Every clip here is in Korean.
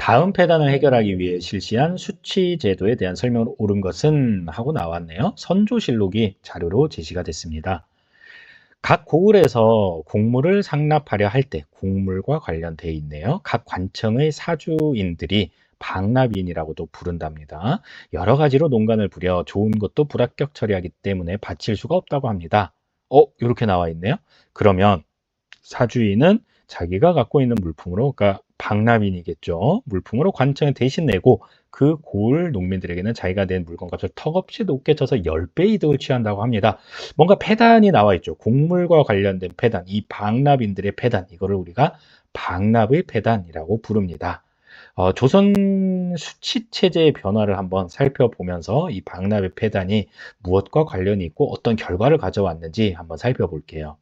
다음 폐단을 해결하기 위해 실시한 수치 제도에 대한 설명을 옳은 것은 하고 나왔네요. 선조실록이 자료로 제시가 됐습니다. 각 고을에서 곡물을 상납하려 할 때 곡물과 관련돼 있네요. 각 관청의 사주인들이 방납인이라고도 부른답니다. 여러 가지로 농간을 부려 좋은 것도 불합격 처리하기 때문에 바칠 수가 없다고 합니다. 이렇게 나와 있네요. 그러면 사주인은 자기가 갖고 있는 물품으로, 그러니까 방납인이겠죠. 물품으로 관청에 대신 내고 그 고을 농민들에게는 자기가 낸 물건값을 턱없이 높게 쳐서 10배 이득을 취한다고 합니다. 뭔가 폐단이 나와 있죠. 곡물과 관련된 폐단, 이 방납인들의 폐단, 이거를 우리가 방납의 폐단이라고 부릅니다. 조선 수치 체제의 변화를 한번 살펴보면서 이 방납의 폐단이 무엇과 관련이 있고 어떤 결과를 가져왔는지 한번 살펴볼게요.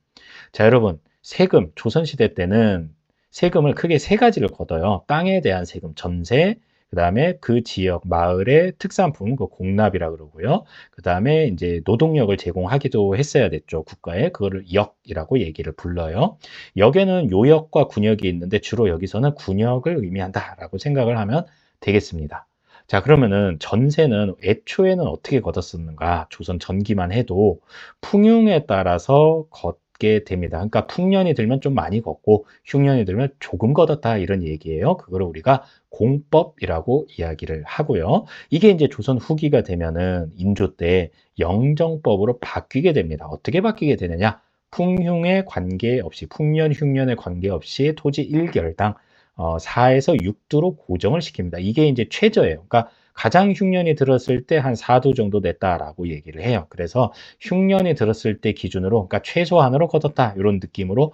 자, 여러분, 세금, 조선시대 때는 세금을 크게 세 가지를 걷어요. 땅에 대한 세금, 전세, 그 다음에 그 지역, 마을의 특산품, 그 공납이라 그러고요. 그 다음에 이제 노동력을 제공하기도 했어야 됐죠. 국가에. 그거를 역이라고 얘기를 불러요. 역에는 요역과 군역이 있는데 주로 여기서는 군역을 의미한다라고 생각을 하면 되겠습니다. 자, 그러면은 전세는 애초에는 어떻게 걷었었는가? 조선 전기만 해도 풍융에 따라서 걷게 됩니다. 그러니까 풍년이 들면 좀 많이 걷고 흉년이 들면 조금 걷었다 이런 얘기예요. 그거를 우리가 공법이라고 이야기를 하고요. 이게 이제 조선 후기가 되면은 인조 때 영정법으로 바뀌게 됩니다. 어떻게 바뀌게 되느냐? 풍흉에 관계없이, 풍년, 흉년에 관계없이 토지 1결당 4에서 6도로 고정을 시킵니다. 이게 이제 최저예요. 그러니까 가장 흉년이 들었을 때 한 4도 정도 냈다라고 얘기를 해요. 그래서 흉년이 들었을 때 기준으로, 그러니까 최소한으로 걷었다 이런 느낌으로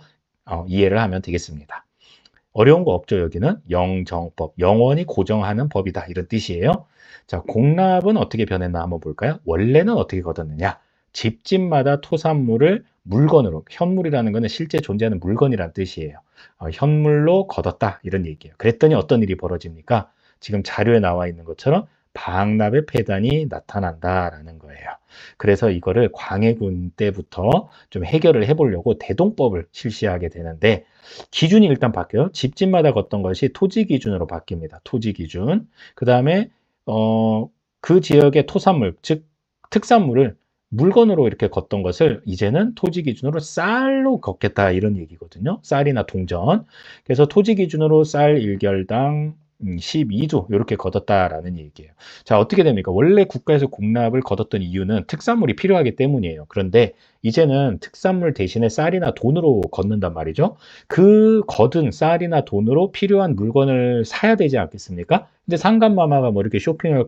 이해를 하면 되겠습니다. 어려운 거 없죠. 여기는 영정법, 영원히 고정하는 법이다 이런 뜻이에요. 자, 공납은 어떻게 변했나 한번 볼까요? 원래는 어떻게 걷었느냐? 집집마다 토산물을 물건으로, 현물이라는 것은 실제 존재하는 물건이란 뜻이에요. 현물로 걷었다 이런 얘기예요. 그랬더니 어떤 일이 벌어집니까? 지금 자료에 나와 있는 것처럼 방납의 폐단이 나타난다라는 거예요. 그래서 이거를 광해군 때부터 좀 해결을 해보려고 대동법을 실시하게 되는데 기준이 일단 바뀌어요. 집집마다 걷던 것이 토지 기준으로 바뀝니다. 토지 기준. 그 다음에 그 지역의 토산물, 즉 특산물을 물건으로 이렇게 걷던 것을 이제는 토지 기준으로 쌀로 걷겠다 이런 얘기거든요. 쌀이나 동전. 그래서 토지 기준으로 쌀 1결당 12도 이렇게 걷었다라는 얘기예요. 자, 어떻게 됩니까? 원래 국가에서 공납을 걷었던 이유는 특산물이 필요하기 때문이에요. 그런데 이제는 특산물 대신에 쌀이나 돈으로 걷는단 말이죠. 그 걷은 쌀이나 돈으로 필요한 물건을 사야 되지 않겠습니까? 근데 상간마마가 뭐 이렇게 쇼핑을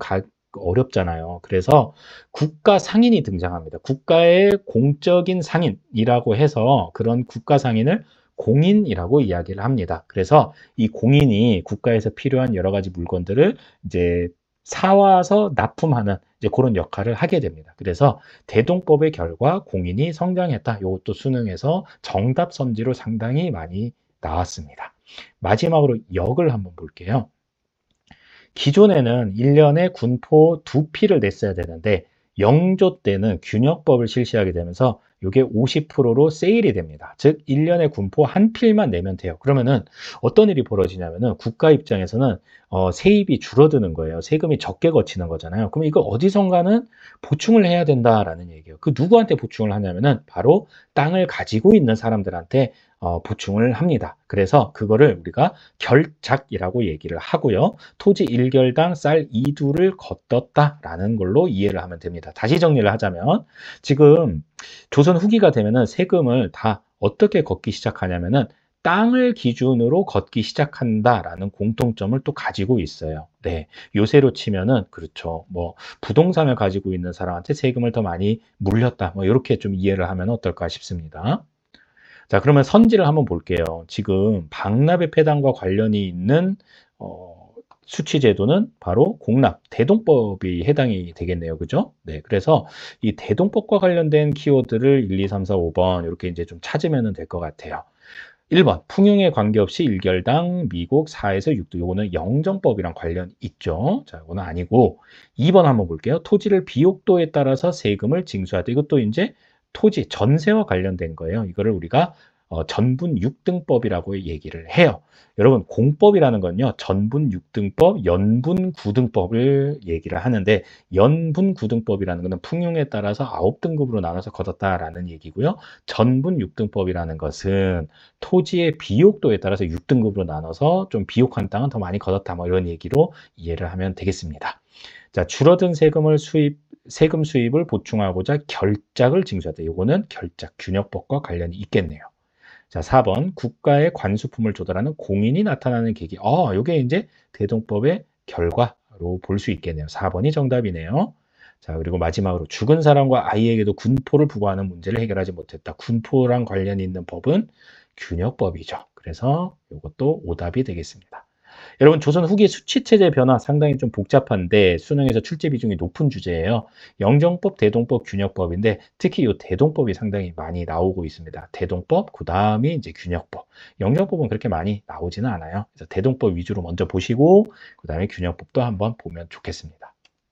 어렵잖아요. 그래서 국가 상인이 등장합니다. 국가의 공적인 상인이라고 해서 그런 국가 상인을 공인이라고 이야기를 합니다. 그래서 이 공인이 국가에서 필요한 여러 가지 물건들을 이제 사와서 납품하는 이제 그런 역할을 하게 됩니다. 그래서 대동법의 결과 공인이 성장했다. 이것도 수능에서 정답 선지로 상당히 많이 나왔습니다. 마지막으로 역을 한번 볼게요. 기존에는 1년에 군포 2피를 냈어야 되는데 영조 때는 균역법을 실시하게 되면서 이게 50%로 세일이 됩니다. 즉 1년에 군포 한 필만 내면 돼요. 그러면은 어떤 일이 벌어지냐면은 국가 입장에서는 세입이 줄어드는 거예요. 세금이 적게 거치는 거잖아요. 그럼 이거 어디선가는 보충을 해야 된다라는 얘기예요. 그 누구한테 보충을 하냐면은 바로 땅을 가지고 있는 사람들한테 보충을 합니다. 그래서 그거를 우리가 결작이라고 얘기를 하고요. 토지 1결당 쌀 2두를 걷었다라는 걸로 이해를 하면 됩니다. 다시 정리를 하자면 지금 조선 후기가 되면은 세금을 다 어떻게 걷기 시작하냐면은 땅을 기준으로 걷기 시작한다라는 공통점을 또 가지고 있어요. 네. 요새로 치면은 그렇죠. 뭐 부동산을 가지고 있는 사람한테 세금을 더 많이 물렸다. 뭐 이렇게 좀 이해를 하면 어떨까 싶습니다. 자, 그러면 선지를 한번 볼게요. 지금 방납의 폐단과 관련이 있는 수치 제도는 바로 공납, 대동법이 해당이 되겠네요. 그죠? 네. 그래서 이 대동법과 관련된 키워드를 1, 2, 3, 4, 5번 이렇게 이제 좀 찾으면 될 것 같아요. 1번, 풍용에 관계없이 1결당 미국 4에서 6도. 요거는 영정법이랑 관련 있죠. 자, 이거는 아니고. 2번 한번 볼게요. 토지를 비옥도에 따라서 세금을 징수하다. 이것도 이제 토지, 전세와 관련된 거예요. 이거를 우리가 전분 6등법이라고 얘기를 해요. 여러분 공법이라는 건요. 전분 6등법, 연분 9등법을 얘기를 하는데 연분 9등법이라는 것은 풍용에 따라서 9등급으로 나눠서 거뒀다라는 얘기고요. 전분 6등법이라는 것은 토지의 비옥도에 따라서 6등급으로 나눠서 좀 비옥한 땅은 더 많이 거뒀다 뭐 이런 얘기로 이해를 하면 되겠습니다. 자, 줄어든 세금 수입을 보충하고자 결작을 징수하다. 요거는 결작 균역법과 관련이 있겠네요. 자, 4번 국가의 관수품을 조달하는 공인이 나타나는 계기. 요게 이제 대동법의 결과로 볼 수 있겠네요. 4번이 정답이네요. 자, 그리고 마지막으로 죽은 사람과 아이에게도 군포를 부과하는 문제를 해결하지 못했다. 군포랑 관련이 있는 법은 균역법이죠. 그래서 이것도 오답이 되겠습니다. 여러분 조선 후기 수치체제 변화 상당히 좀 복잡한데 수능에서 출제 비중이 높은 주제예요. 영정법, 대동법, 균역법인데 특히 이 대동법이 상당히 많이 나오고 있습니다. 대동법, 그 다음이 이제 균역법. 영정법은 그렇게 많이 나오지는 않아요. 그래서 대동법 위주로 먼저 보시고 그 다음에 균역법도 한번 보면 좋겠습니다.